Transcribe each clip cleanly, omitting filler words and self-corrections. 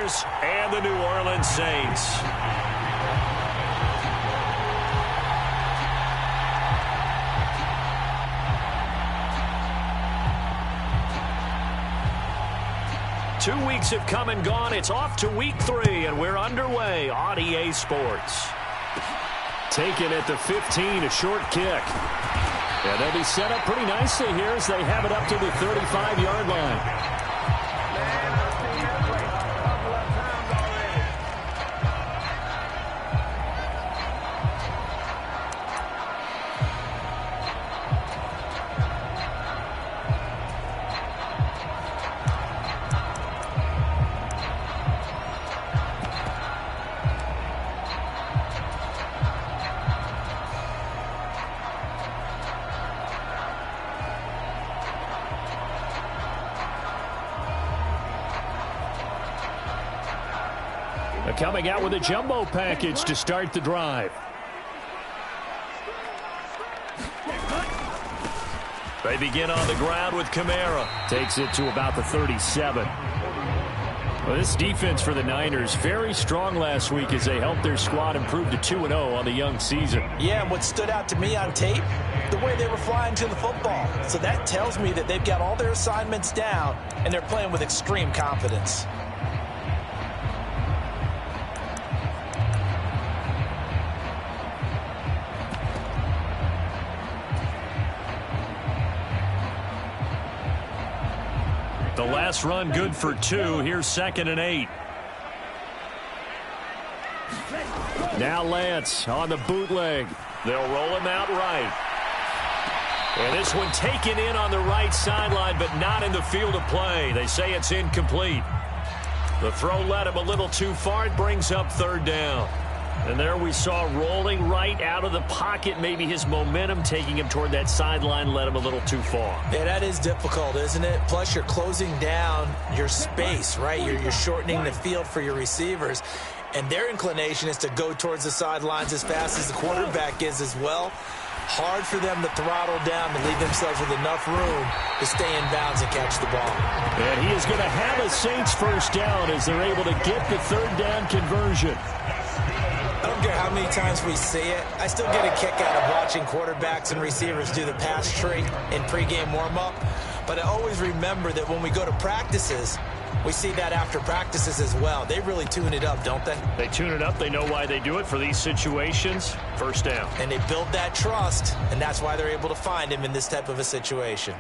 Niners and the New Orleans Saints. Two weeks have come and gone. It's off to week 3, and we're underway on EA Sports. Taken at the 15, a short kick. And they'll be set up pretty nicely here as they have it up to the 35-yard line. Coming out with a jumbo package to start the drive. They begin on the ground with Kamara. Takes it to about the 37. Well, this defense for the Niners, very strong last week as they helped their squad improve to 2-0 on the young season. Yeah, and what stood out to me on tape, the way they were flying to the football. So that tells me that they've got all their assignments down, and they're playing with extreme confidence. The last run good for 2. Here's 2nd and 8. Now Lance on the bootleg. They'll roll him out right. And this one taken in on the right sideline, but not in the field of play. They say it's incomplete. The throw led him a little too far. It brings up 3rd down. And there we saw rolling right out of the pocket. Maybe his momentum taking him toward that sideline led him a little too far. Yeah, that is difficult, isn't it? Plus, you're closing down your space, right? You're shortening the field for your receivers. And their inclination is to go towards the sidelines as fast as the quarterback is as well. Hard for them to throttle down and leave themselves with enough room to stay in bounds and catch the ball. And he is going to have a Saints first down as they're able to get the 3rd down conversion. I don't care how many times we see it. I still get a kick out of watching quarterbacks and receivers do the pass tree in pregame warm-up. But I always remember that when we go to practices, we see that after practices as well. They really tune it up, don't they? They tune it up. They know why they do it for these situations. First down. And they build that trust, and that's why they're able to find him in this type of a situation.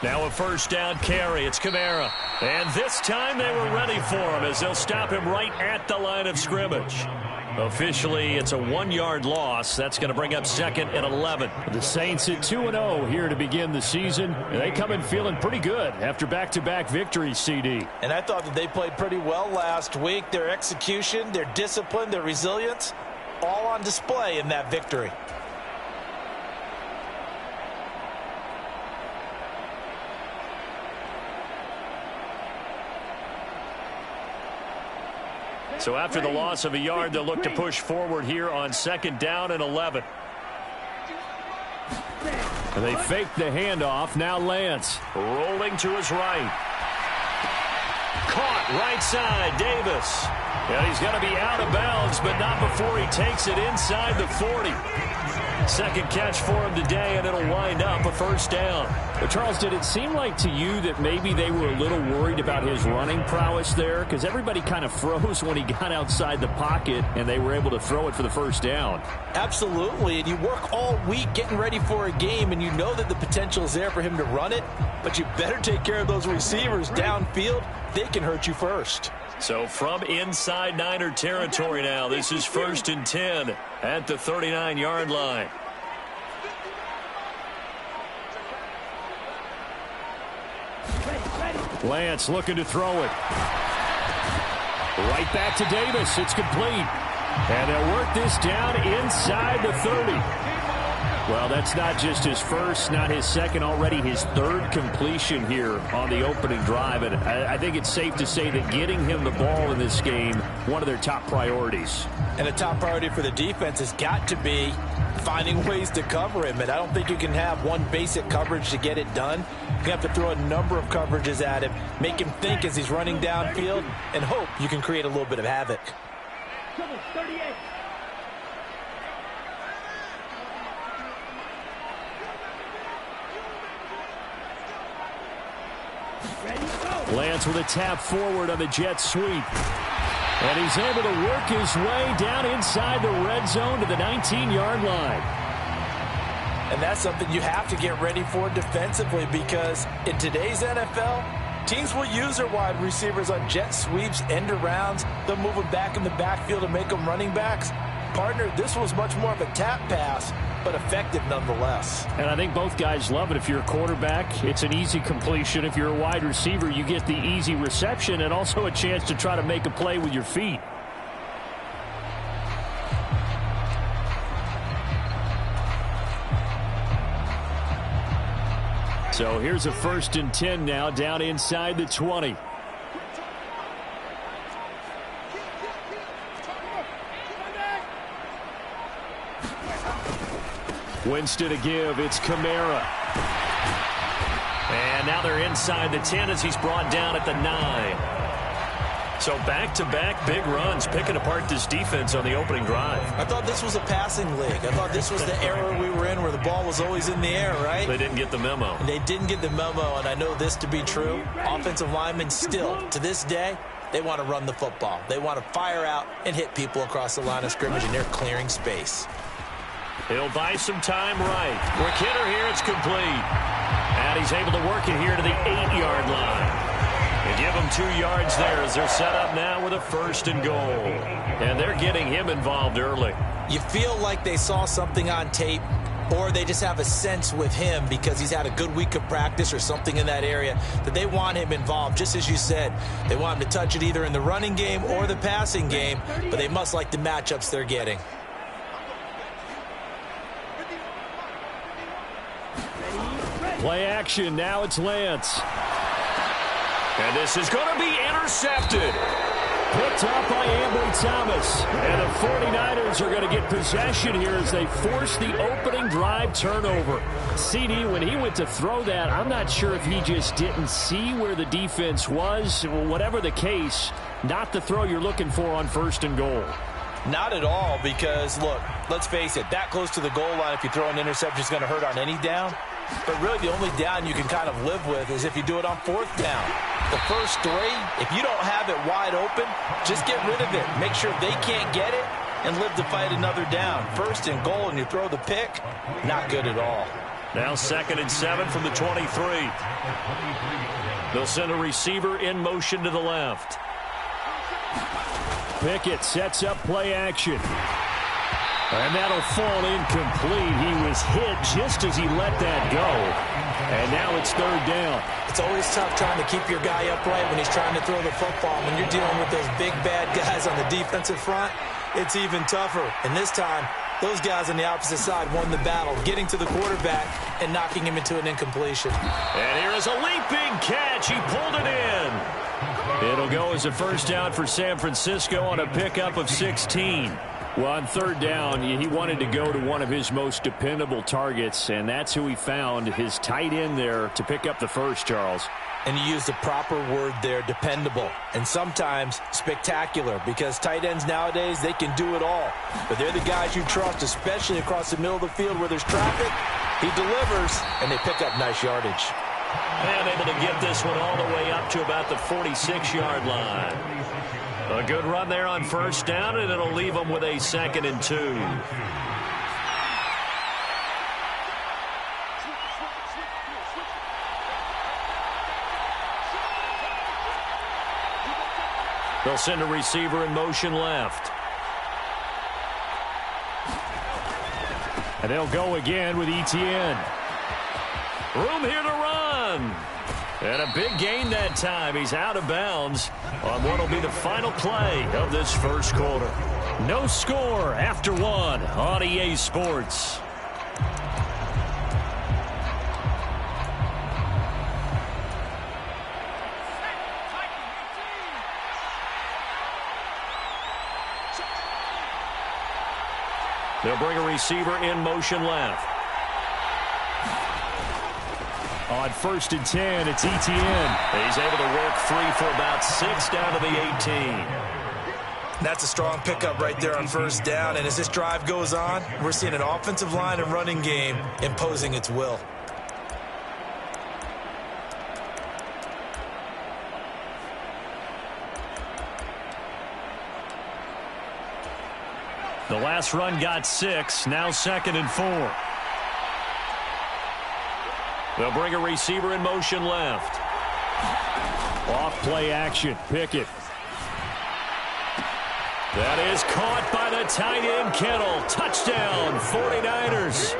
Now a first down carry. It's Kamara. And this time they were ready for him as they'll stop him right at the line of scrimmage. Officially, it's a 1-yard loss. That's going to bring up 2nd and 11. The Saints at 2-0 here to begin the season. And they come in feeling pretty good after back-to-back victories, CD. And I thought that they played pretty well last week. Their execution, their discipline, their resilience, all on display in that victory. So after the loss of a yard, they'll look to push forward here on 2nd down and 11. And they fake the handoff. Now Lance rolling to his right. Caught right side, Davis. Yeah, he's going to be out of bounds, but not before he takes it inside the 40. Second catch for him today, and it'll wind up a first down. But Charles, did it seem like to you that maybe they were a little worried about his running prowess there? Because everybody kind of froze when he got outside the pocket, and they were able to throw it for the first down. Absolutely, and you work all week getting ready for a game, and you know that the potential is there for him to run it, but you better take care of those receivers downfield. They can hurt you first. So from inside Niner territory now, this is 1st and 10 at the 39-yard line. Lance looking to throw it. Right back to Davis. It's complete. And they'll work this down inside the 30. Well, that's not just his first, not his second, already his third completion here on the opening drive. And I think it's safe to say that getting him the ball in this game, one of their top priorities. And a top priority for the defense has got to be finding ways to cover him. And I don't think you can have one basic coverage to get it done. You have to throw a number of coverages at him, make him think as he's running downfield, and hope you can create a little bit of havoc. 38. Lance with a tap forward on the jet sweep. And he's able to work his way down inside the red zone to the 19-yard line. And that's something you have to get ready for defensively, because in today's NFL, teams will use their wide receivers on jet sweeps, end arounds. They'll move them back in the backfield and make them running backs. Partner, this was much more of a tap pass, but effective nonetheless. And I think both guys love it. If you're a quarterback, it's an easy completion. If you're a wide receiver, you get the easy reception and also a chance to try to make a play with your feet. So here's a 1st and 10 now, down inside the 20. Winston to give. It's Kamara. And now they're inside the 10 as he's brought down at the 9. So back-to-back big runs, picking apart this defense on the opening drive. I thought this was a passing league. I thought this was the era we were in where the ball was always in the air, right? They didn't get the memo. They didn't get the memo, and I know this to be true. Offensive linemen still, to this day, they want to run the football. They want to fire out and hit people across the line of scrimmage, and they're clearing space. He'll buy some time right. Quick hitter here, it's complete. And he's able to work it here to the 8-yard line. They give him 2 yards there as they're set up now with a 1st and goal. And they're getting him involved early. You feel like they saw something on tape, or they just have a sense with him because he's had a good week of practice or something in that area that they want him involved. Just as you said, they want him to touch it either in the running game or the passing game, but they must like the matchups they're getting. Play action. Now it's Lance. And this is going to be intercepted. Picked up by Ambry Thomas. And the 49ers are going to get possession here as they force the opening drive turnover. CD, when he went to throw that, I'm not sure if he just didn't see where the defense was. Whatever the case, not the throw you're looking for on 1st and goal. Not at all, because, look, let's face it, that close to the goal line, if you throw an interception, is going to hurt on any down. But really, the only down you can kind of live with is if you do it on 4th down. The first 3, if you don't have it wide open, just get rid of it. Make sure they can't get it and live to fight another down. 1st and goal, and you throw the pick, not good at all. Now 2nd and 7 from the 23. They'll send a receiver in motion to the left. Pickett sets up play action. And that'll fall incomplete. He was hit just as he let that go. And now it's 3rd down. It's always tough trying to keep your guy upright when he's trying to throw the football. When you're dealing with those big, bad guys on the defensive front, it's even tougher. And this time, those guys on the opposite side won the battle, getting to the quarterback and knocking him into an incompletion. And here is a leaping catch. He pulled it in. It'll go as a 1st down for San Francisco on a pickup of 16. Well, on 3rd down, he wanted to go to one of his most dependable targets, and that's who he found, his tight end there, to pick up the 1st, Charles. And you used the proper word there, dependable, and sometimes spectacular, because tight ends nowadays, they can do it all. But they're the guys you trust, especially across the middle of the field where there's traffic. He delivers, and they pick up nice yardage. And able to get this one all the way up to about the 46-yard line. A good run there on 1st down, and it'll leave them with a 2nd and 2. They'll send a receiver in motion left. And they'll go again with Etienne. Room here to run. And a big gain that time. He's out of bounds on what will be the final play of this 1st quarter. No score after 1 on EA Sports. They'll bring a receiver in motion left. On 1st and 10, it's ETN. He's able to work free for about 6 down to the 18. That's a strong pickup right there on 1st down. And as this drive goes on, we're seeing an offensive line and running game imposing its will. The last run got 6. Now 2nd and 4. They'll bring a receiver in motion left. Off play action. Pickett. That is caught by the tight end, Kittle. Touchdown, 49ers.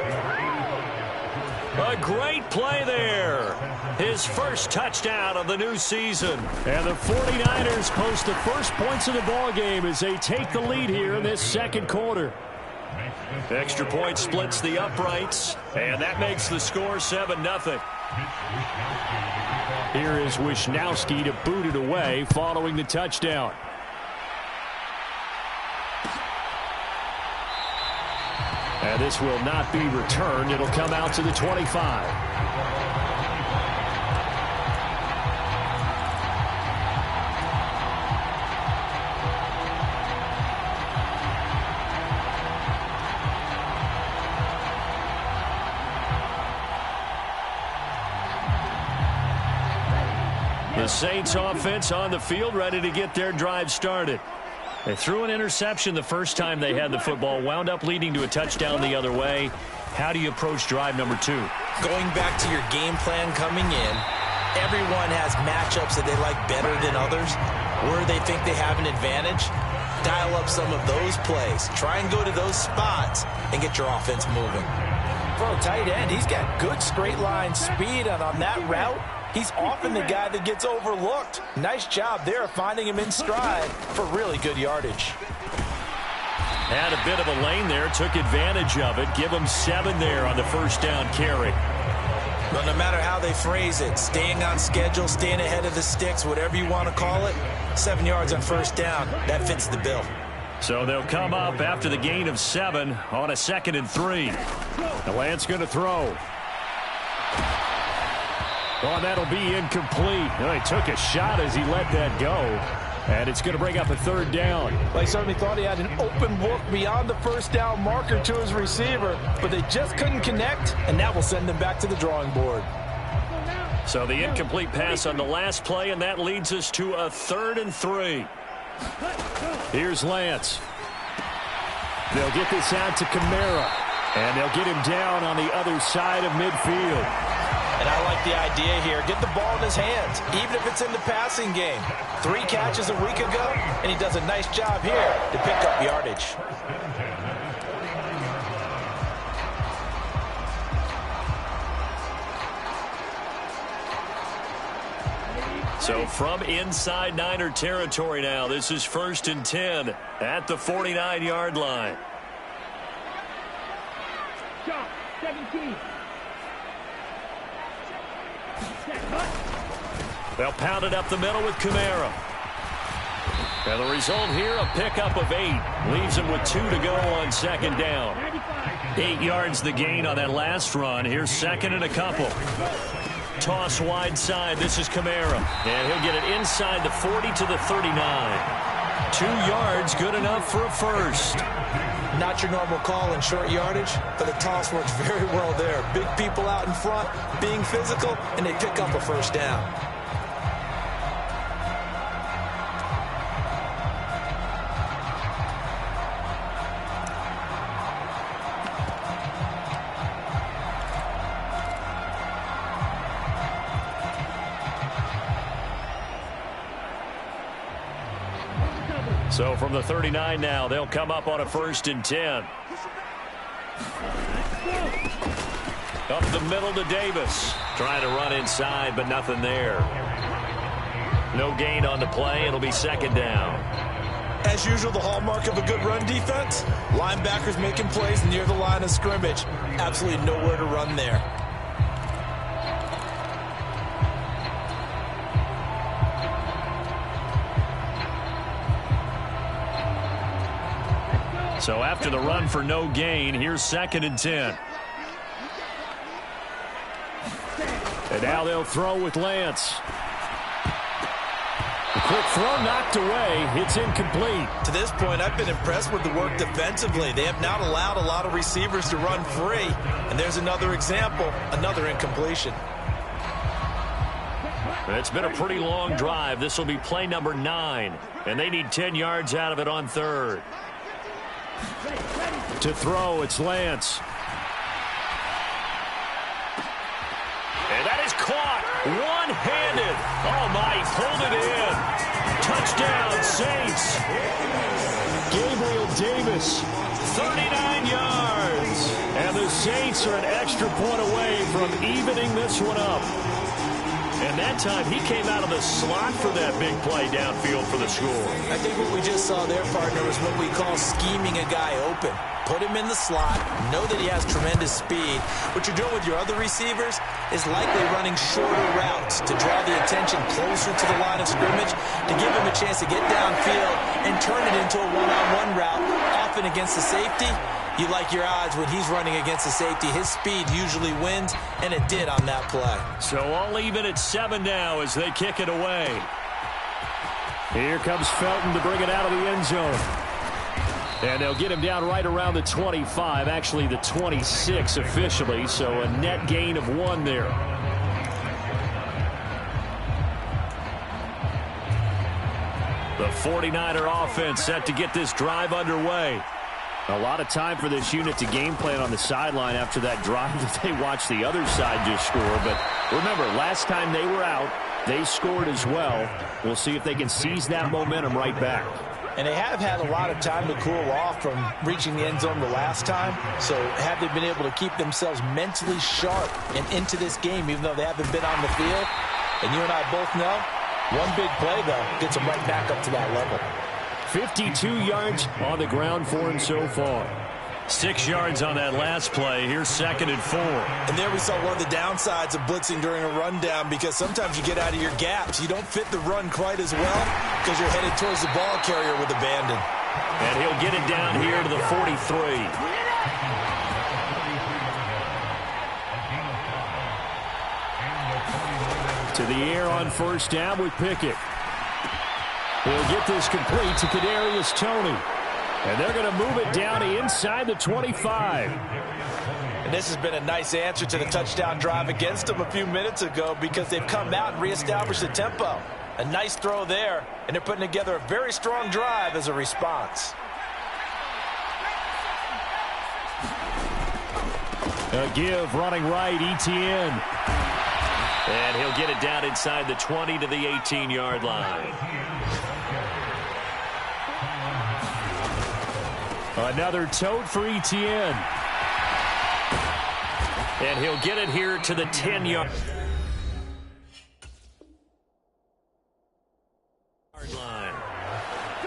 A great play there. His first touchdown of the new season. And the 49ers post the first points of the ball game as they take the lead here in this 2nd quarter. Extra point splits the uprights, and that makes the score 7-0. Here is Wisnowski to boot it away following the touchdown. And this will not be returned. It'll come out to the 25. The Saints offense on the field, ready to get their drive started. They threw an interception the first time they had the football, wound up leading to a touchdown the other way. How do you approach drive number 2? Going back to your game plan coming in, everyone has matchups that they like better than others, where they think they have an advantage. Dial up some of those plays. Try and go to those spots and get your offense moving. For a tight end, he's got good straight line speed, and on that route, he's often the guy that gets overlooked. Nice job there of finding him in stride for really good yardage. Had a bit of a lane there, took advantage of it. Give him 7 there on the 1st down carry. But no matter how they phrase it, staying on schedule, staying ahead of the sticks, whatever you want to call it, 7 yards on 1st down, that fits the bill. So they'll come up after the gain of 7 on a 2nd and 3. The Lance going to throw. Oh, that'll be incomplete. Oh, he took a shot as he let that go. And it's going to bring up a 3rd down. They certainly thought he had an open look beyond the 1st down marker to his receiver, but they just couldn't connect, and that will send them back to the drawing board. So the incomplete pass on the last play, and that leads us to a 3rd and 3. Here's Lance. They'll get this out to Kamara, and they'll get him down on the other side of midfield. And I like the idea here. Get the ball in his hands, even if it's in the passing game. 3 catches a week ago, and he does a nice job here to pick up yardage. So from inside Niner territory now, this is 1st and 10 at the 49-yard line. Shot, 17. They'll pound it up the middle with Kamara. And the result here, a pickup of 8. Leaves him with 2 to go on 2nd down. 8 yards the gain on that last run. Here's 2nd and a couple. Toss wide side. This is Kamara. And he'll get it inside the 40 to the 39. 2 yards, good enough for a 1st. Not your normal call in short yardage, but the toss works very well there. Big people out in front, being physical, and they pick up a 1st down. So from the 39 now, they'll come up on a 1st and 10. Up the middle to Davis. Trying to run inside, but nothing there. No gain on the play. It'll be 2nd down. As usual, the hallmark of a good run defense, linebackers making plays near the line of scrimmage. Absolutely nowhere to run there. So after the run for no gain, here's 2nd and 10. And now they'll throw with Lance. A quick throw knocked away. It's incomplete. To this point, I've been impressed with the work defensively. They have not allowed a lot of receivers to run free. And there's another example, another incompletion. It's been a pretty long drive. This will be play number 9. And they need 10 yards out of it on 3rd. To throw, it's Lance. And that is caught one-handed. Oh, my, pulled it in. Touchdown, Saints. Gabriel Davis, 39 yards. and the Saints are an extra point away from evening this one up. And that time he came out of the slot for that big play downfield for the score. I think what we just saw there, partner, is what we call scheming a guy open. Put him in the slot, know that he has tremendous speed. What you're doing with your other receivers is likely running shorter routes to draw the attention closer to the line of scrimmage, to give him a chance to get downfield and turn it into a one-on-one route, often against the safety. You like your odds when he's running against the safety. His speed usually wins, and it did on that play. So all even at 7 now as they kick it away. Here comes Felton to bring it out of the end zone. And they'll get him down right around the 25, actually the 26 officially, so a net gain of 1 there. The 49er offense set to get this drive underway. A lot of time for this unit to game plan on the sideline after that drive that they watched the other side just score. But remember, last time they were out, they scored as well. We'll see if they can seize that momentum right back. And they have had a lot of time to cool off from reaching the end zone the last time. So have they been able to keep themselves mentally sharp and into this game, even though they haven't been on the field? And you and I both know, one big play, though, gets them right back up to that level. 52 yards on the ground for him so far. 6 yards on that last play. Here's 2nd and 4. And there we saw one of the downsides of blitzing during a rundown, because sometimes you get out of your gaps. You don't fit the run quite as well because you're headed towards the ball carrier with abandon. And he'll get it down here to the 43. To the air on first down with Pickett. He'll get this complete to Kadarius Toney. And they're going to move it down inside the 25. And this has been a nice answer to the touchdown drive against them a few minutes ago, because they've come out and reestablished the tempo. A nice throw there, and they're putting together a very strong drive as a response. A give running right, Etienne. And he'll get it down inside the 20 to the 18-yard line. Another tote for Etienne. And he'll get it here to the 10-yard line.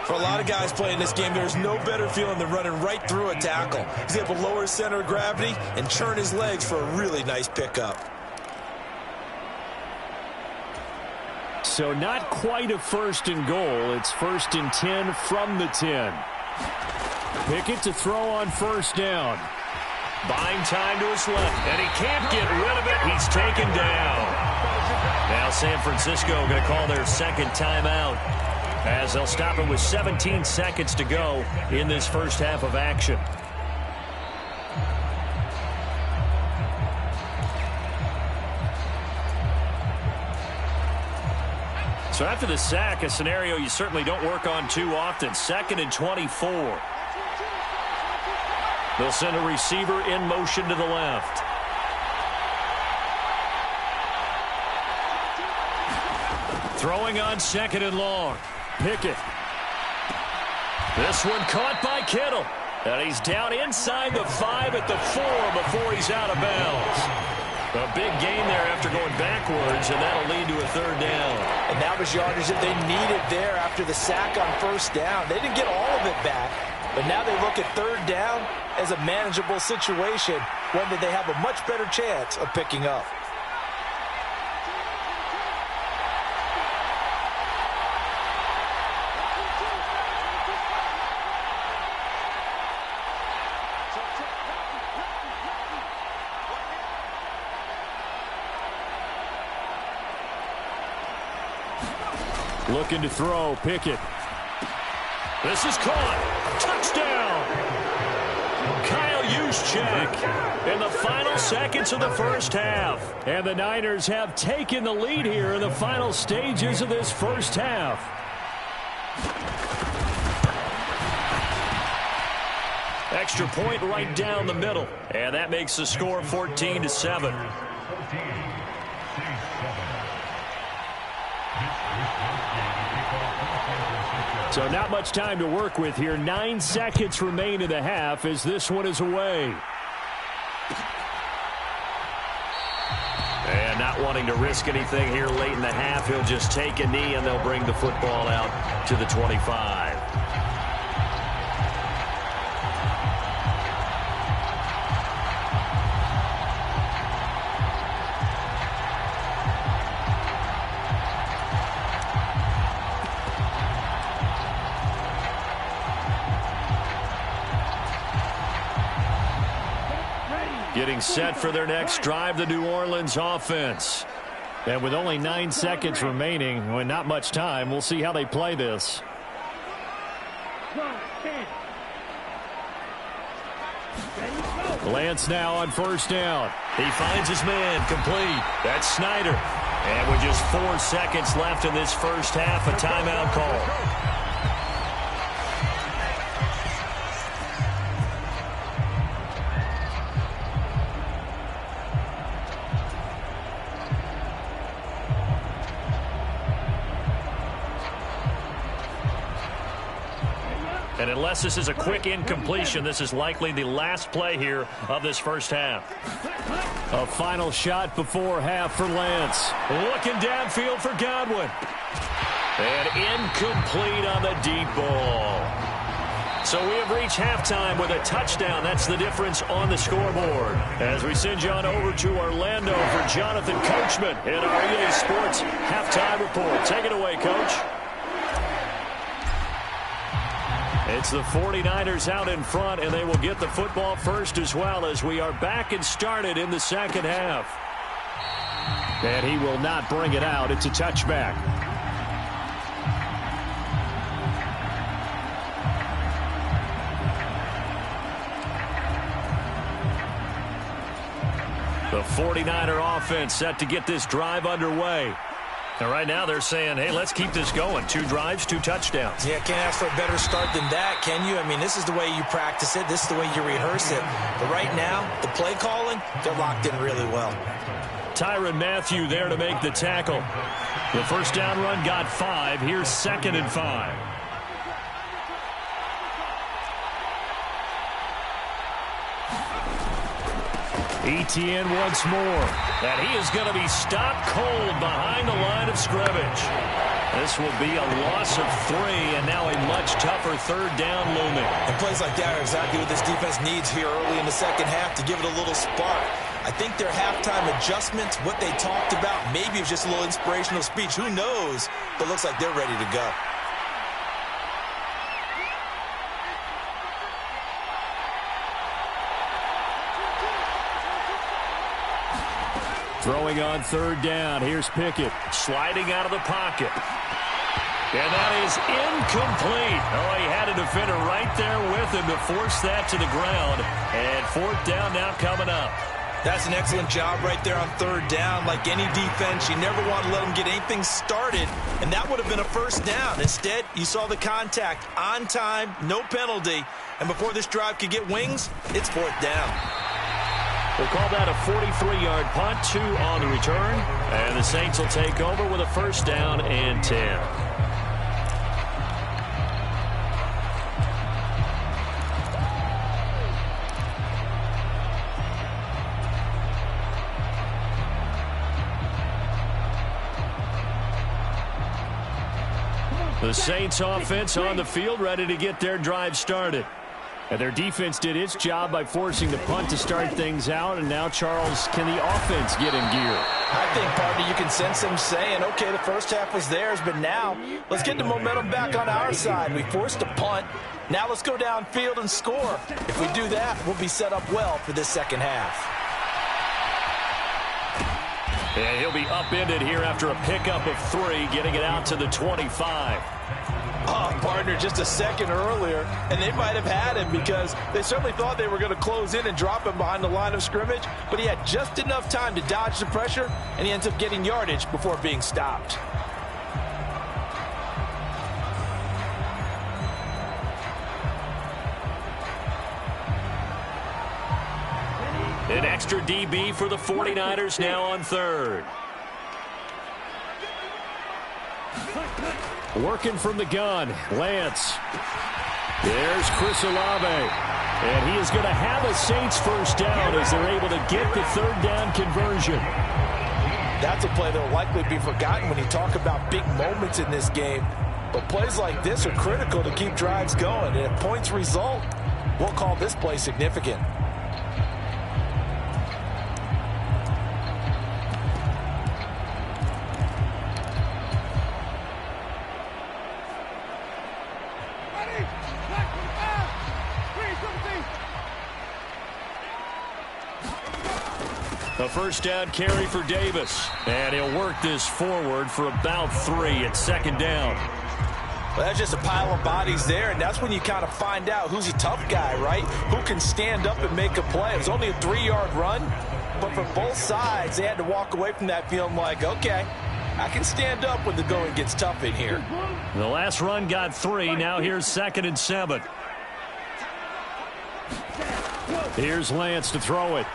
For a lot of guys playing this game, there's no better feeling than running right through a tackle. He's able to lower his center of gravity and churn his legs for a really nice pickup. So not quite a 1st and goal. It's 1st and 10 from the 10. Pickett to throw on first down. Buying time to his left, and he can't get rid of it. He's taken down. Now San Francisco going to call their 2nd timeout, as they'll stop it with 17 seconds to go in this first half of action. So after the sack, a scenario you certainly don't work on too often. 2nd and 24. They'll send a receiver in motion to the left. Throwing on 2nd and long. Pickett. This one caught by Kittle. And he's down inside the 5 at the 4 before he's out of bounds. A big gain there after going backwards, and that'll lead to a 3rd down. And that was yardage that they needed there after the sack on first down. They didn't get all of it back, but now they look at 3rd down as a manageable situation, one that they have a much better chance of picking up. Looking to throw, Pickett. This is caught. Touchdown. Kyle Juszczyk in the final seconds of the first half. And the Niners have taken the lead here in the final stages of this first half. Extra point right down the middle. And that makes the score 14-7. So not much time to work with here. 9 seconds remain in the half as this one is away. And not wanting to risk anything here late in the half, he'll just take a knee and they'll bring the football out to the 25. Getting set for their next drive, the New Orleans offense. And with only 9 seconds remaining, and not much time, we'll see how they play this. Lance now on first down. He finds his man, complete. That's Snyder. And with just 4 seconds left in this first half, a timeout call. And unless this is a quick incompletion, this is likely the last play here of this first half. A final shot before half for Lance. Looking downfield for Godwin. And incomplete on the deep ball. So we have reached halftime with a touchdown. That's the difference on the scoreboard. As we send you on over to Orlando for Jonathan Coachman in our EA Sports Halftime Report. Take it away, Coach. It's the 49ers out in front, and they will get the football first as well as we are back and started in the second half. And he will not bring it out. It's a touchback. The 49er offense set to get this drive underway. And right now they're saying, hey, let's keep this going. 2 drives, 2 touchdowns. Yeah, can't ask for a better start than that, can you? I mean, this is the way you practice it. This is the way you rehearse it. But right now, the play calling, they're locked in really well. Tyrann Mathieu there to make the tackle. The first down run got 5. Here's 2nd and 5. ETN once more. And he is going to be stopped cold behind the line of scrimmage. This will be a loss of 3, and now a much tougher third down looming. And plays like that are exactly what this defense needs here early in the second half to give it a little spark. I think their halftime adjustments, what they talked about, maybe it was just a little inspirational speech. Who knows? But looks like they're ready to go. Throwing on third down. Here's Pickett. Sliding out of the pocket. And that is incomplete. Oh, he had a defender right there with him to force that to the ground. And 4th down now coming up. That's an excellent job right there on third down. Like any defense, you never want to let them get anything started, and that would have been a first down. Instead, you saw the contact on time, no penalty, and before this drive could get wings, it's 4th down. We'll call that a 43-yard punt, 2 on the return, and the Saints will take over with a first down and 10. The Saints offense on the field ready to get their drive started. And their defense did its job by forcing the punt to start things out. And now, Charles, can the offense get in gear? I think, partner, you can sense them saying, okay, the first half was theirs, but now let's get the momentum back on our side. We forced a punt. Now let's go downfield and score. If we do that, we'll be set up well for this second half. And he'll be upended here after a pickup of 3, getting it out to the 25. Oh, partner, just a second earlier, and they might have had him because they certainly thought they were going to close in and drop him behind the line of scrimmage, but he had just enough time to dodge the pressure, and he ends up getting yardage before being stopped. An extra DB for the 49ers now on 3rd. Working from the gun, Lance. There's Chris Olave. And he is going to have a Saints first down as they're able to get the 3rd down conversion. That's a play that will likely be forgotten when you talk about big moments in this game. But plays like this are critical to keep drives going. And if points result, we'll call this play significant. A first down carry for Davis. And he'll work this forward for about 3 at 2nd down. Well, that's just a pile of bodies there, and that's when you kind of find out who's a tough guy, right? Who can stand up and make a play. It was only a 3-yard run, but for both sides, they had to walk away from that feeling like, okay, I can stand up when the going gets tough in here. The last run got 3. Now here's 2nd and 7. Here's Lance to throw it.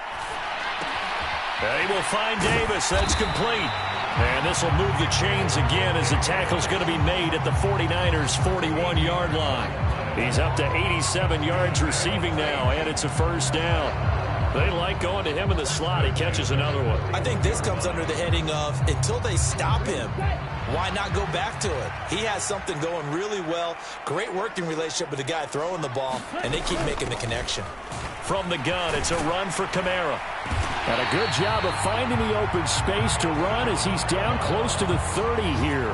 He will find Davis. That's complete. And this will move the chains again as the tackle's going to be made at the 49ers' 41-yard line. He's up to 87 yards receiving now, and it's a first down. They like going to him in the slot. He catches another one. I think this comes under the heading of until they stop him, why not go back to it? He has something going really well. Great working relationship with the guy throwing the ball, and they keep making the connection. From the gun, it's a run for Kamara. And a good job of finding the open space to run as he's down close to the 30 here.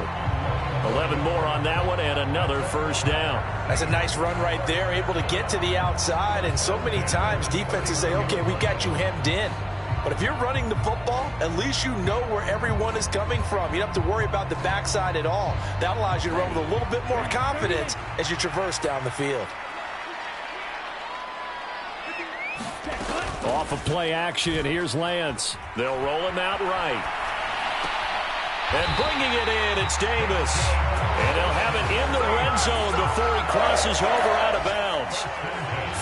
11 more on that one and another first down. That's a nice run right there, able to get to the outside. And so many times defenses say, okay, we got you hemmed in. But if you're running the football, at least you know where everyone is coming from. You don't have to worry about the backside at all. That allows you to run with a little bit more confidence as you traverse down the field. Off of play action, here's Lance. They'll roll him out right. And bringing it in, it's Davis. And they'll have it in the red zone before he crosses over out of bounds.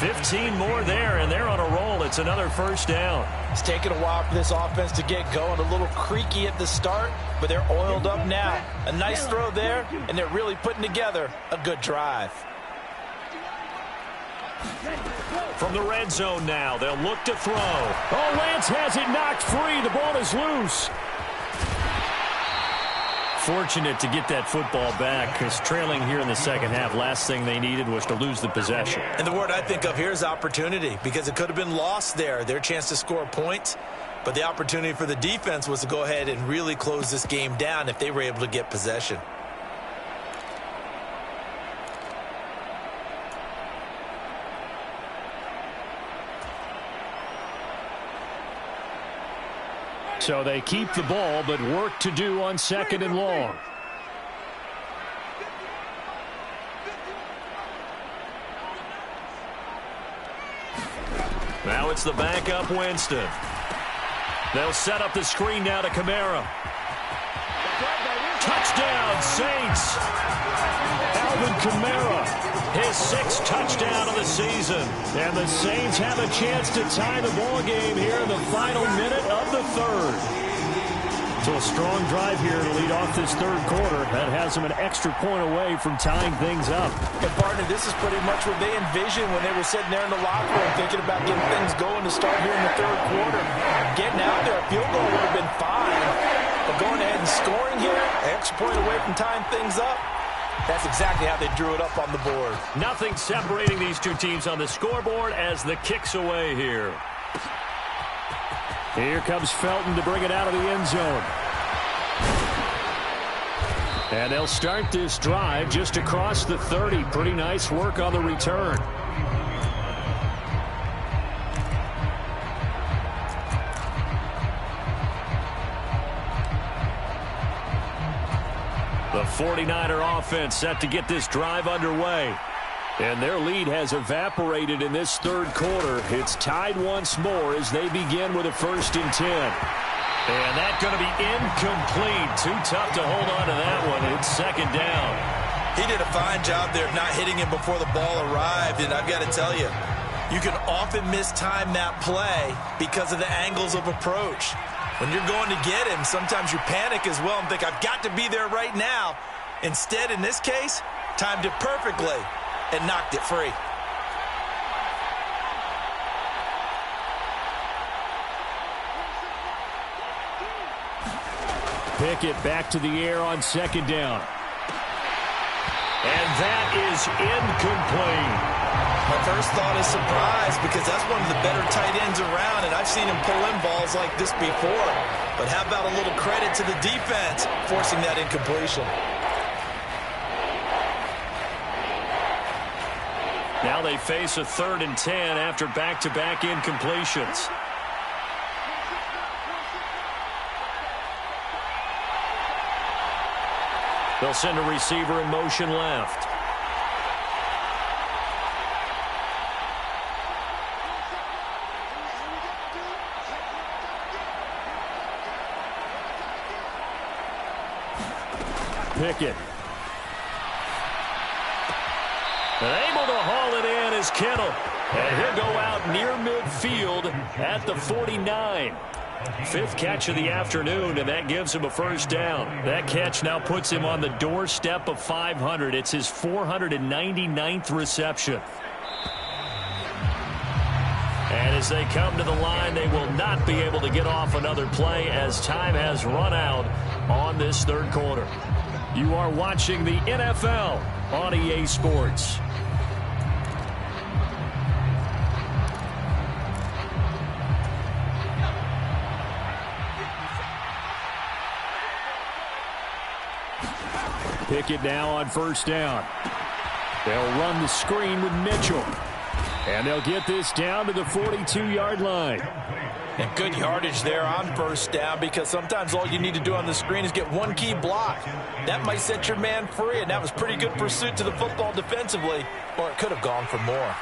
15 more there, and they're on a roll. It's another first down. It's taken a while for this offense to get going. A little creaky at the start, but they're oiled up now. A nice throw there, and they're really putting together a good drive. From the red zone now, they'll look to throw. Oh, Lance has it knocked free. The ball is loose. Fortunate to get that football back because trailing here in the second half, last thing they needed was to lose the possession. And the word I think of here is opportunity, because it could have been lost there. Their chance to score points, but the opportunity for the defense was to go ahead and really close this game down if they were able to get possession. So they keep the ball, but work to do on 2nd and long. Now it's the backup Winston. They'll set up the screen now to Kamara. Touchdown, Saints. Alvin Kamara, his 6th touchdown of the season. And the Saints have a chance to tie the ball game here in the final minute of the 3rd. So a strong drive here to lead off this 3rd quarter. That has them an extra point away from tying things up. And partner, this is pretty much what they envisioned when they were sitting there in the locker room thinking about getting things going to start here in the 3rd quarter. Getting out there, a field goal would have been fine. But going ahead and scoring here, an extra point away from tying things up, that's exactly how they drew it up on the board. Nothing separating these two teams on the scoreboard as the kick's away here. Here comes Felton to bring it out of the end zone. And they'll start this drive just across the 30. Pretty nice work on the return. The 49er offense set to get this drive underway. And their lead has evaporated in this third quarter. It's tied once more as they begin with a 1st and 10. And that's going to be incomplete. Too tough to hold on to that one. It's 2nd down. He did a fine job there of not hitting him before the ball arrived. And I've got to tell you, you can often mistime that play because of the angles of approach. When you're going to get him, sometimes you panic as well and think, I've got to be there right now. Instead, in this case, timed it perfectly and knocked it free. Pickett back to the air on 2nd down. And that is incomplete. My first thought is surprise because that's one of the better tight ends around, and I've seen him pull in balls like this before. But how about a little credit to the defense forcing that incompletion? Now they face a 3rd and 10 after back-to-back incompletions. They'll send a receiver in motion left. Pickett. And able to haul it in is Kittle. And he'll go out near midfield at the 49. 5th catch of the afternoon, and that gives him a 1st down. That catch now puts him on the doorstep of 500. It's his 499th reception. And as they come to the line, they will not be able to get off another play as time has run out on this 3rd quarter. You are watching the NFL on EA Sports. Pickett now on 1st down. They'll run the screen with Mitchell. And they'll get this down to the 42-yard line. And good yardage there on 1st down because sometimes all you need to do on the screen is get one key block. That might set your man free, and that was pretty good pursuit to the football defensively, or it could have gone for more.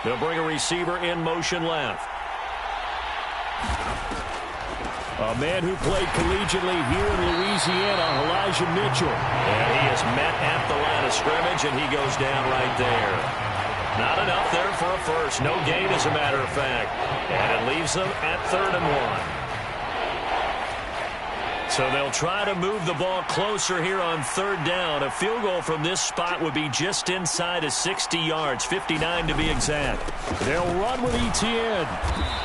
They'll bring a receiver in motion left. A man who played collegiately here in Louisiana, Elijah Mitchell. And he is met at the line of scrimmage, and he goes down right there. Not enough there for a first. No gain, as a matter of fact. And it leaves them at 3rd and 1. So they'll try to move the ball closer here on 3rd down. A field goal from this spot would be just inside of 60 yards, 59 to be exact. They'll run with Etienne.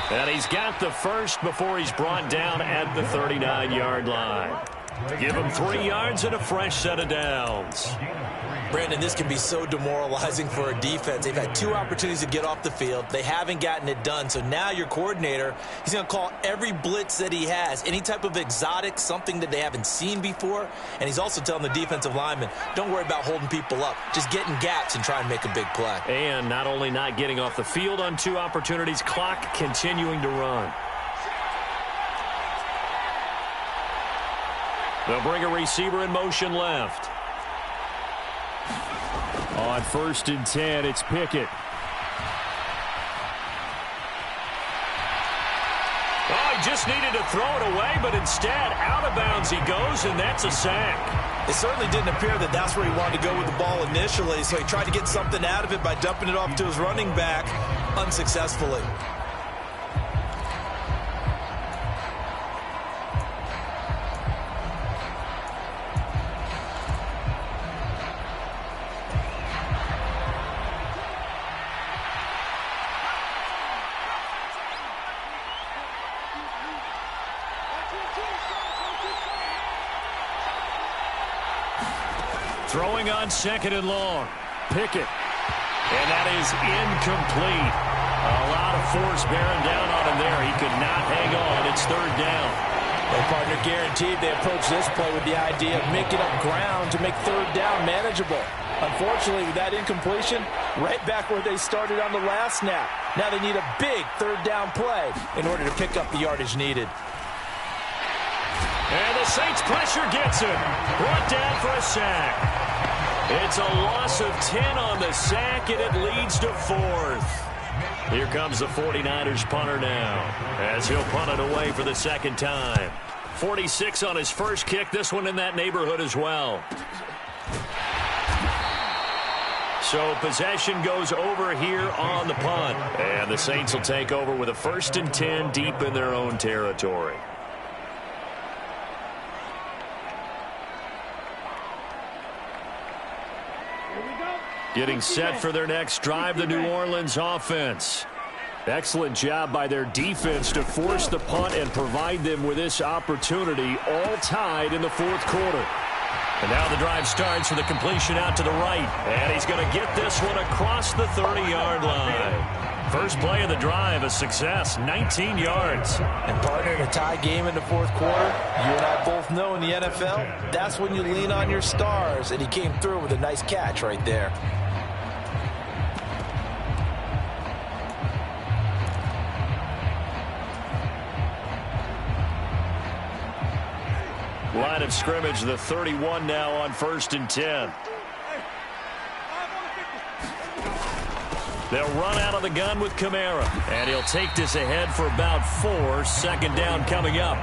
And he's got the first before he's brought down at the 39-yard line. Give him 3 yards and a fresh set of downs. Brandon, this can be so demoralizing for a defense. They've had 2 opportunities to get off the field. They haven't gotten it done. So now your coordinator, he's going to call every blitz that he has, any type of exotic, something that they haven't seen before. And he's also telling the defensive linemen, don't worry about holding people up. Just get in gaps and try and make a big play. And not only not getting off the field on 2 opportunities, clock continuing to run. They'll bring a receiver in motion left. On 1st and 10, it's Pickett. Oh, he just needed to throw it away, but instead, out of bounds he goes, and that's a sack. It certainly didn't appear that that's where he wanted to go with the ball initially, so he tried to get something out of it by dumping it off to his running back unsuccessfully. Throwing on 2nd and long. Pickett. And that is incomplete. A lot of force bearing down on him there. He could not hang on. It's 3rd down. Well, partner, guaranteed they approach this play with the idea of making up ground to make third down manageable. Unfortunately, with that incompletion, right back where they started on the last snap. Now they need a big third down play in order to pick up the yardage needed. And the Saints pressure gets him. Brought down for a sack. It's a loss of 10 on the sack, and it leads to 4th. Here comes the 49ers punter now, as he'll punt it away for the second time. 46 on his first kick, this one in that neighborhood as well. So possession goes over here on the punt. And the Saints will take over with a 1st and 10 deep in their own territory. Getting set for their next drive, the New Orleans offense. Excellent job by their defense to force the punt and provide them with this opportunity, all tied in the 4th quarter. And now the drive starts with a completion out to the right. And he's going to get this one across the 30-yard line. First play of the drive, a success, 19 yards. And partner, in a tie game in the 4th quarter, you and I both know in the NFL, that's when you lean on your stars. And he came through with a nice catch right there. Line of scrimmage, the 31 now on 1st and 10. They'll run out of the gun with Kamara. And he'll take this ahead for about 4. 2nd down coming up.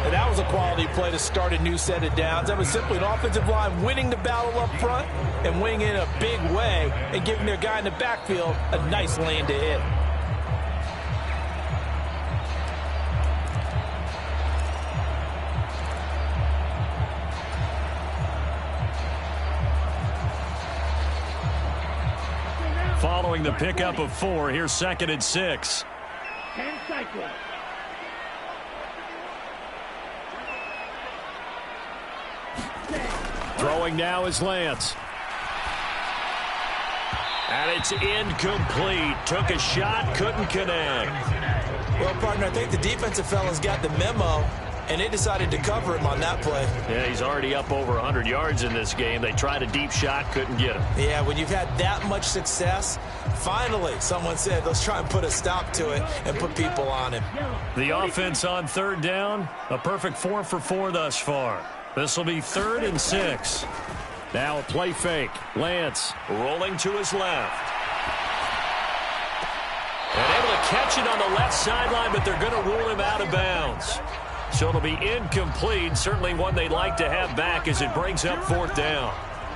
And that was a quality play to start a new set of downs. That was simply an offensive line winning the battle up front and winning in a big way and giving their guy in the backfield a nice lane to hit. Following the pickup of 4, here's 2nd and 6. 10 cycles. Throwing now is Lance. And it's incomplete. Took a shot, couldn't connect. Well, partner, I think the defensive fellas got the memo, and they decided to cover him on that play. Yeah, he's already up over 100 yards in this game. They tried a deep shot, couldn't get him. Yeah, when you've had that much success, finally someone said, let's try and put a stop to it and put people on him. The offense on 3rd down, a perfect 4 for 4 thus far. This will be 3rd and 6. Now a play fake. Lance rolling to his left. And able to catch it on the left sideline, but they're going to rule him out of bounds. So it'll be incomplete, certainly one they'd like to have back as it brings up 4th down.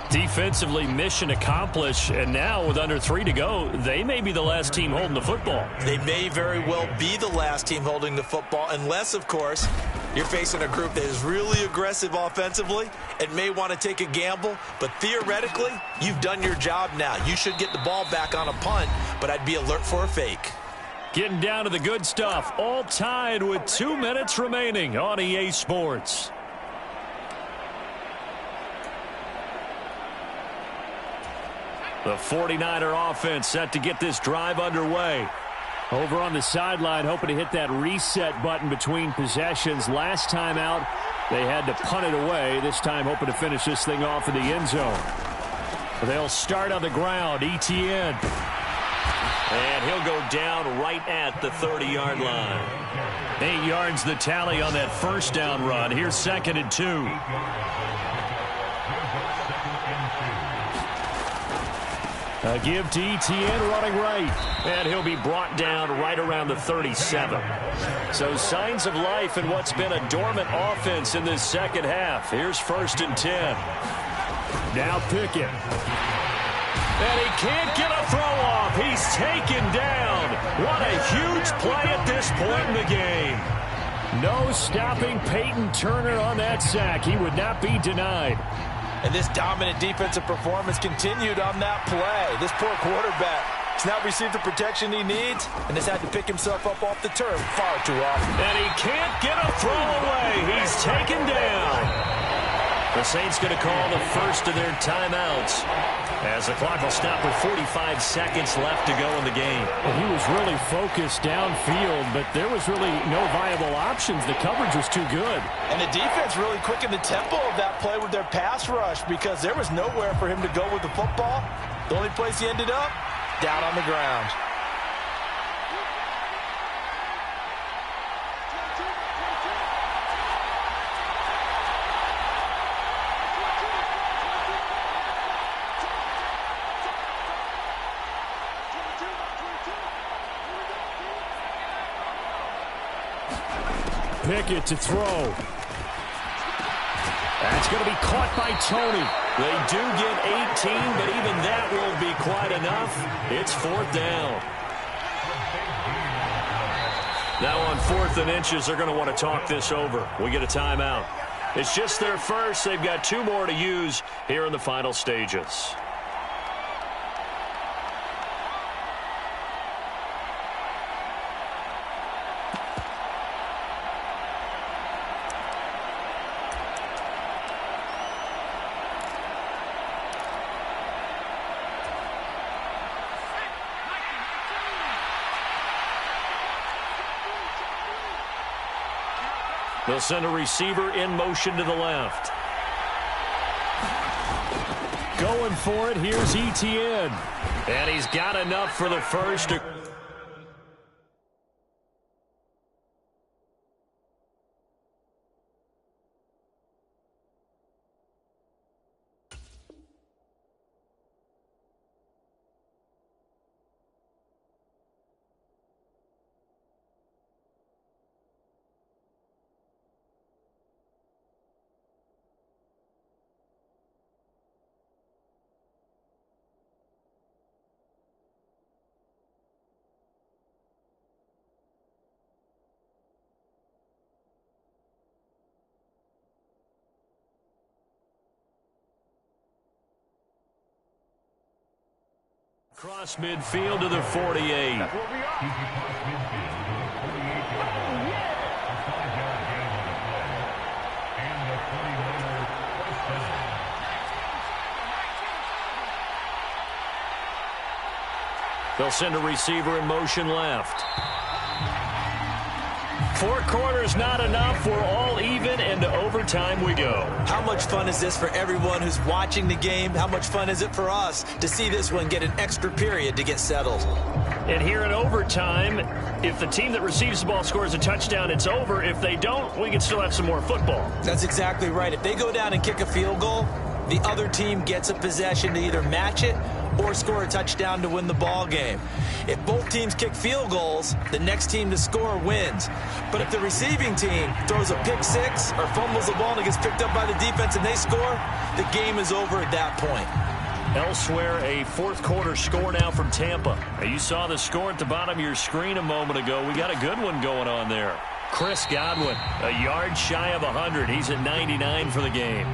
Defensively, mission accomplished, and now with under 3 to go, they may be the last team holding the football. They may very well be the last team holding the football, unless, of course, you're facing a group that is really aggressive offensively and may want to take a gamble. But theoretically, you've done your job now. You should get the ball back on a punt, but I'd be alert for a fake. Getting down to the good stuff, all tied with 2 minutes remaining on EA Sports. The 49er offense set to get this drive underway. Over on the sideline, hoping to hit that reset button between possessions. Last time out, they had to punt it away. This time, hoping to finish this thing off in the end zone. They'll start on the ground. Etienne. And he'll go down right at the 30-yard line. 8 yards the tally on that 1st down run. Here's 2nd and 2. A give to Etienne running right. And he'll be brought down right around the 37. So signs of life in what's been a dormant offense in this second half. Here's 1st and 10. Now Pickett. And he can't get a throw off. He's taken down. What a huge play at this point in the game. No stopping Peyton Turner on that sack. He would not be denied. And this dominant defensive performance continued on that play. This poor quarterback has now received the protection he needs and has had to pick himself up off the turf far too often. And he can't get a throw away. He's taken down. The Saints going to call the first of their timeouts as the clock will stop with 45 seconds left to go in the game. Well, he was really focused downfield, but there was really no viable options. The coverage was too good. And the defense really quickened the tempo of that play with their pass rush because there was nowhere for him to go with the football. The only place he ended up, down on the ground. Pickett to throw. That's going to be caught by Tony. They do get 18, but even that won't be quite enough. It's 4th down. Now on 4th and inches, they're going to want to talk this over. We get a timeout. It's just their first. They've got 2 more to use here in the final stages. They'll send a receiver in motion to the left. Going for it, here's Etienne. And he's got enough for the first. Across midfield to the 48. They'll send a receiver in motion left. 4 quarters not enough. We're all even, and to overtime we go. How much fun is this for everyone who's watching the game? How much fun is it for us to see this one get an extra period to get settled? And here in overtime, if the team that receives the ball scores a touchdown, it's over. If they don't, we can still have some more football. That's exactly right. If they go down and kick a field goal, the other team gets a possession to either match it or score a touchdown to win the ball game. If both teams kick field goals, the next team to score wins. But if the receiving team throws a pick six or fumbles the ball and it gets picked up by the defense and they score, the game is over at that point. Elsewhere, a 4th quarter score now from Tampa. You saw the score at the bottom of your screen a moment ago. We got a good one going on there. Chris Godwin, a yard shy of 100. He's at 99 for the game.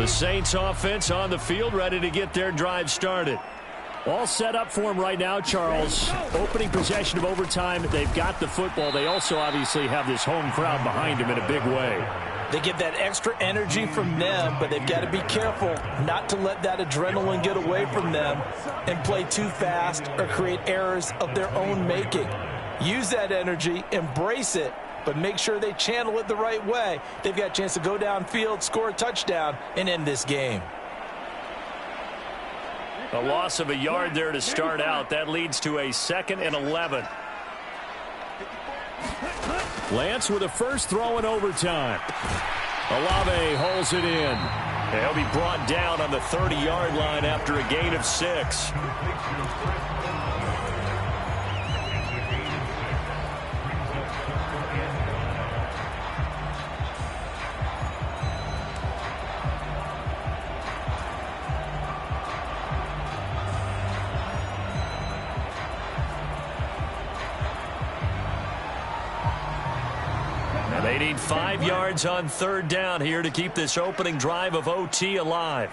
The Saints offense on the field, ready to get their drive started. All set up for him right now, Charles. Opening possession of overtime. They've got the football. They also obviously have this home crowd behind them in a big way. They get that extra energy from them, but they've got to be careful not to let that adrenaline get away from them and play too fast or create errors of their own making. Use that energy, embrace it, but make sure they channel it the right way. They've got a chance to go downfield, score a touchdown, and end this game. A loss of a yard there to start out. That leads to a 2nd and 11. Lance with a first throw in overtime. Olave holds it in. He'll be brought down on the 30-yard line after a gain of 6. They need 5 yards on 3rd down here to keep this opening drive of OT alive.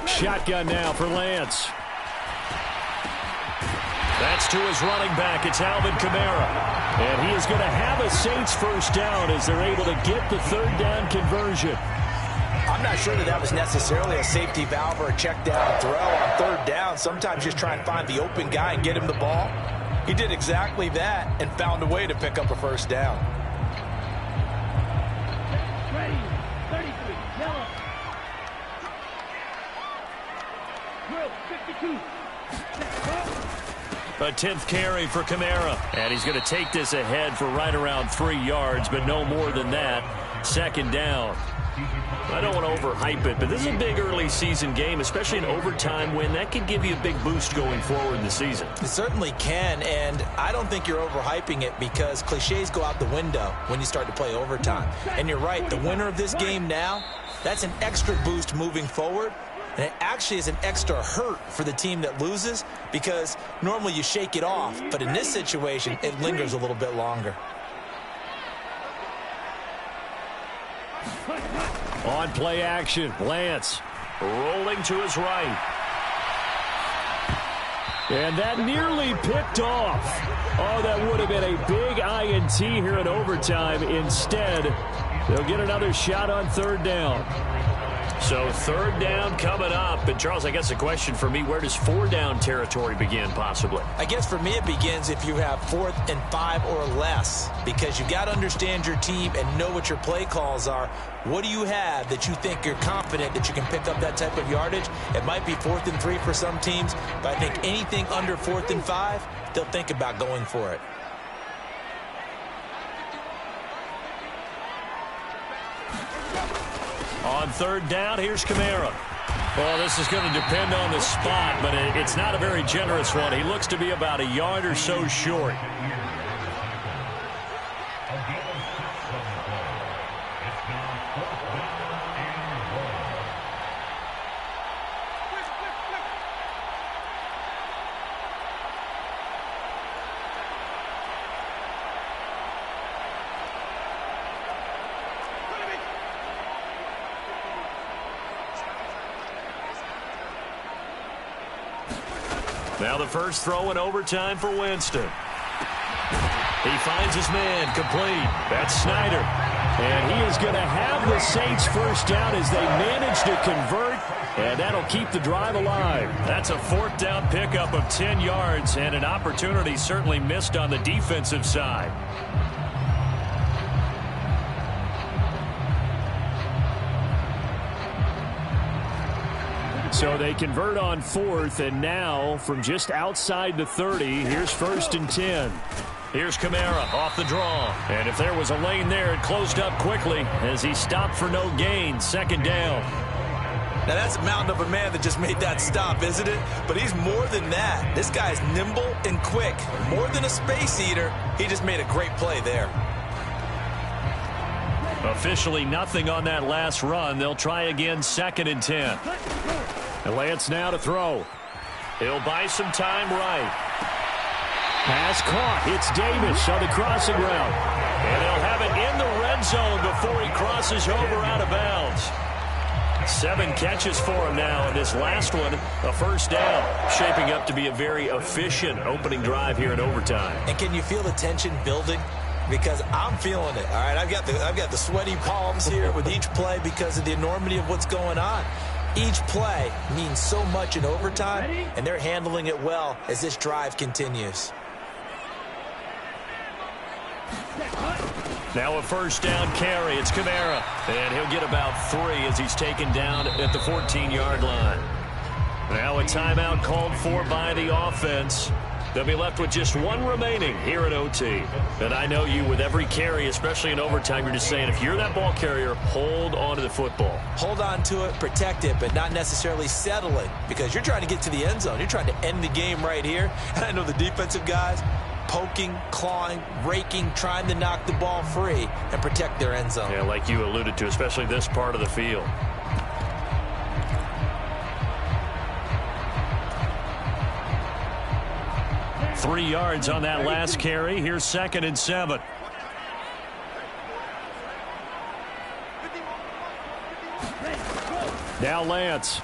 Shotgun now for Lance. That's to his running back. It's Alvin Kamara. And he is going to have a Saints first down as they're able to get the 3rd down conversion. I'm not sure that was necessarily a safety valve or a check down throw on 3rd down. Sometimes just try and find the open guy and get him the ball. He did exactly that and found a way to pick up a first down. Ready, 33, yellow. Drill, 52. A 10th carry for Kamara. And he's going to take this ahead for right around 3 yards, but no more than that. 2nd down. I don't want to overhype it, but this is a big early season game, especially an overtime win. That could give you a big boost going forward in the season. It certainly can, and I don't think you're overhyping it because cliches go out the window when you start to play overtime. And you're right, the winner of this game now, that's an extra boost moving forward. And it actually is an extra hurt for the team that loses because normally you shake it off, but in this situation, it lingers a little bit longer. On play action, Lance Rolling to his right. And that nearly picked off. Oh, that would have been a big INT here in overtime. Instead, they'll get another shot on 3rd down. So 3rd down coming up. And, Charles, I guess a question for me, where does 4 down territory begin possibly? I guess for me it begins if you have 4th and 5 or less because you got to understand your team and know what your play calls are. What do you have that you think you're confident that you can pick up that type of yardage? It might be 4th and 3 for some teams, but I think anything under 4th and 5, they'll think about going for it. On 3rd down, here's Kamara. Well, this is going to depend on the spot, but it's not a very generous one. He looks to be about a yard or so short. Now the first throw in overtime for Winston. He finds his man complete. That's Snyder. And he is going to have the Saints first down as they manage to convert, and that'll keep the drive alive. That's a 4th down pickup of 10 yards and an opportunity certainly missed on the defensive side. So they convert on 4th, and now from just outside the 30, here's 1st and 10. Here's Kamara off the draw. And if there was a lane there, it closed up quickly as he stopped for no gain. 2nd down. Now that's a mountain of a man that just made that stop, isn't it? But he's more than that. This guy's nimble and quick. More than a space eater, he just made a great play there. Officially nothing on that last run. They'll try again 2nd and 10. And Lance now to throw. He'll buy some time right. Pass caught. It's Davis on the crossing route. And they'll have it in the red zone before he crosses over out of bounds. 7 catches for him now, and this last one, a first down. Shaping up to be a very efficient opening drive here in overtime. And can you feel the tension building? Because I'm feeling it. All right, I've got the sweaty palms here with each play because of the enormity of what's going on. Each play means so much in overtime, and they're handling it well as this drive continues. Now a first down carry. It's Kamara. And he'll get about 3 as he's taken down at the 14-yard line. Now a timeout called for by the offense. They'll be left with just 1 remaining here at OT. And I know you, with every carry, especially in overtime, you're just saying, if you're that ball carrier, hold on to the football. Hold on to it, protect it, but not necessarily settle it, because you're trying to get to the end zone. You're trying to end the game right here. And I know the defensive guys poking, clawing, raking, trying to knock the ball free and protect their end zone. Yeah, like you alluded to, especially this part of the field. Three yards on that last carry. Here's 2nd and 7. Now Lance.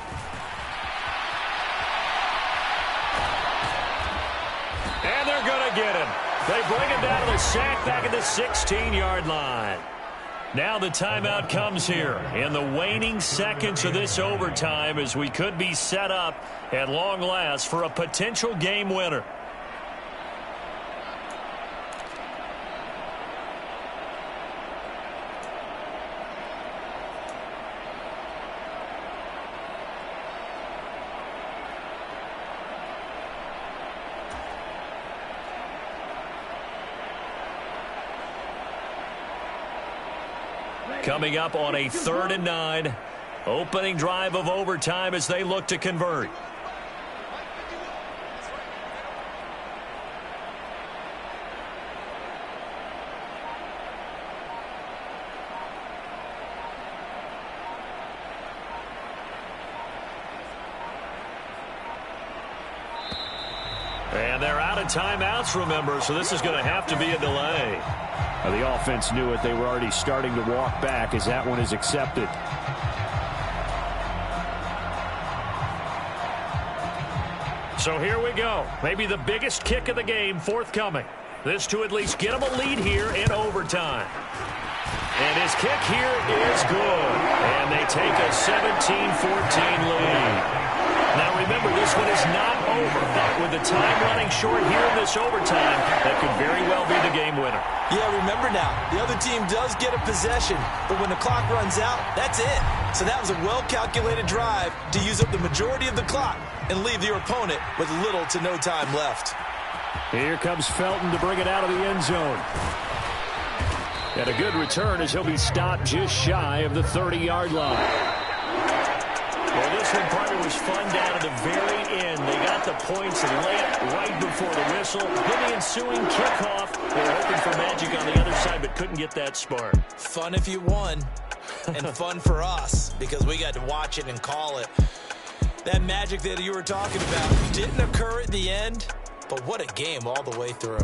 And they're going to get him. They bring him down to the sack back at the 16-yard line. Now the timeout comes here in the waning seconds of this overtime as we could be set up at long last for a potential game winner. Coming up on a 3rd and 9. Opening drive of overtime as they look to convert. And they're out of timeouts, remember, so this is going to have to be a delay. The offense knew it. They were already starting to walk back as that one is accepted. So here we go. Maybe the biggest kick of the game forthcoming. This to at least get them a lead here in overtime. And his kick here is good. And they take a 17-14 lead. Now remember, this one is not over, but with the time running short here in this overtime, that could very well be the game winner. Yeah, remember now, the other team does get a possession, but when the clock runs out, that's it. So that was a well-calculated drive to use up the majority of the clock and leave your opponent with little to no time left. Here comes Felton to bring it out of the end zone. And a good return as he'll be stopped just shy of the 30-yard line. Well, this one probably was fun down at the very end. They got the points late, right before the whistle. Then the ensuing kickoff. They were hoping for magic on the other side, but couldn't get that spark. Fun if you won, and fun for us, because we got to watch it and call it. That magic that you were talking about didn't occur at the end, but what a game all the way through.